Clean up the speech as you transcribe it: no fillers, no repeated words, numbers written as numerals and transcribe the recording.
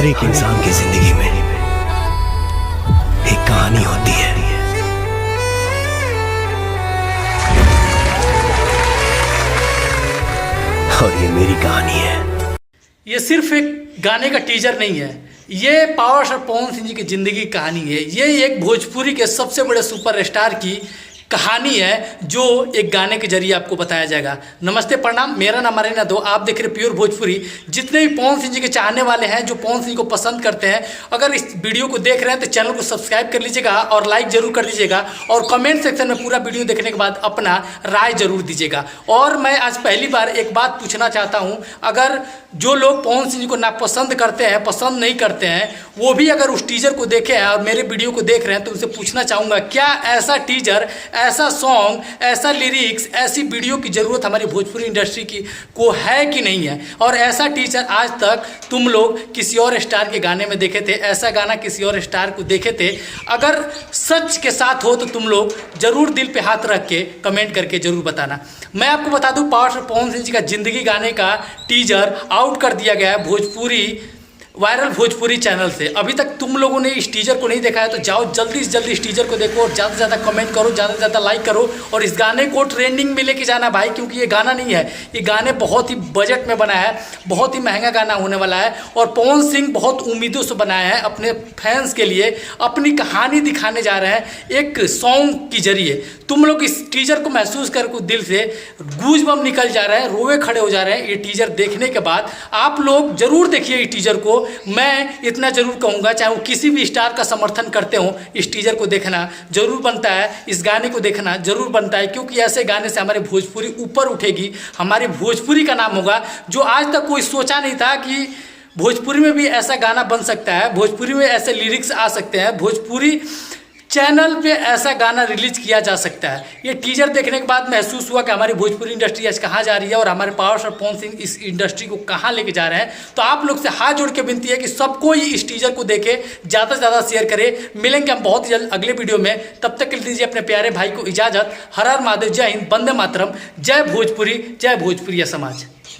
हर एक इंसान की जिंदगी में एक कहानी होती है। और ये मेरी कहानी है। ये सिर्फ एक गाने का टीजर नहीं है, ये पावर स्टार पवन सिंह जी की जिंदगी की कहानी है। ये एक भोजपुरी के सबसे बड़े सुपरस्टार की कहानी है जो एक गाने के जरिए आपको बताया जाएगा। नमस्ते प्रणाम, मेरा नाम अरेना दो, आप देख रहे प्योर भोजपुरी। जितने भी पवन सिंह जी के चाहने वाले हैं, जो पवन सिंह को पसंद करते हैं, अगर इस वीडियो को देख रहे हैं तो चैनल को सब्सक्राइब कर लीजिएगा और लाइक जरूर कर दीजिएगा और कमेंट सेक्शन में पूरा वीडियो देखने के बाद अपना राय जरूर दीजिएगा। और मैं आज पहली बार एक बात पूछना चाहता हूँ, अगर जो लोग पवन सिंह जी को नापसंद करते हैं, पसंद नहीं करते हैं, वो भी अगर उस टीजर को देखे हैं और मेरे वीडियो को देख रहे हैं तो उनसे पूछना चाहूँगा, क्या ऐसा टीजर, ऐसा सॉन्ग, ऐसा लिरिक्स, ऐसी वीडियो की ज़रूरत हमारी भोजपुरी इंडस्ट्री की को है कि नहीं है? और ऐसा टीजर आज तक तुम लोग किसी और स्टार के गाने में देखे थे, ऐसा गाना किसी और स्टार को देखे थे? अगर सच के साथ हो तो तुम लोग जरूर दिल पे हाथ रख के कमेंट करके जरूर बताना। मैं आपको बता दूं, पावर स्टार पवन सिंह जी का जिंदगी गाने का टीजर आउट कर दिया गया है भोजपुरी वायरल भोजपुरी चैनल से। अभी तक तुम लोगों ने इस टीजर को नहीं देखा है तो जाओ जल्दी से जल्दी इस टीजर को देखो और ज़्यादा से ज़्यादा कमेंट करो, ज़्यादा से ज़्यादा लाइक करो और इस गाने को ट्रेंडिंग में लेके जाना भाई, क्योंकि ये गाना नहीं है, ये गाने बहुत ही बजट में बनाया है, बहुत ही महंगा गाना होने वाला है। और पवन सिंह बहुत उम्मीदों से बनाया है अपने फैंस के लिए, अपनी कहानी दिखाने जा रहे हैं एक सॉन्ग के जरिए। तुम लोग इस टीजर को महसूस करके दिल से गूज बम निकल जा रहे हैं, रोए खड़े हो जा रहे हैं ये टीजर देखने के बाद। आप लोग जरूर देखिए इस टीजर को। मैं इतना जरूर कहूँगा, चाहे वो किसी भी स्टार का समर्थन करते हो, इस टीजर को देखना जरूर बनता है, इस गाने को देखना जरूर बनता है, क्योंकि ऐसे गाने से हमारी भोजपुरी ऊपर उठेगी, हमारी भोजपुरी का नाम होगा जो आज तक कोई सोचा नहीं था कि भोजपुरी में भी ऐसा गाना बन सकता है, भोजपुरी में ऐसे लिरिक्स आ सकते हैं, भोजपुरी चैनल पे ऐसा गाना रिलीज किया जा सकता है। ये टीजर देखने के बाद महसूस हुआ कि हमारी भोजपुरी इंडस्ट्री आज कहाँ जा रही है और हमारे पावर स्टार पवन सिंह इस इंडस्ट्री को कहाँ लेके जा रहे हैं। तो आप लोग से हाथ जोड़ के विनती है कि सबको ही इस टीजर को देखे, ज़्यादा से ज़्यादा शेयर करें। मिलेंगे हम बहुत जल्द अगले वीडियो में, तब तक के लिए दीजिए अपने प्यारे भाई को इजाज़त। हर हर महादेव, जय हिंद, वंदे मातरम, जय भोजपुरी समाज।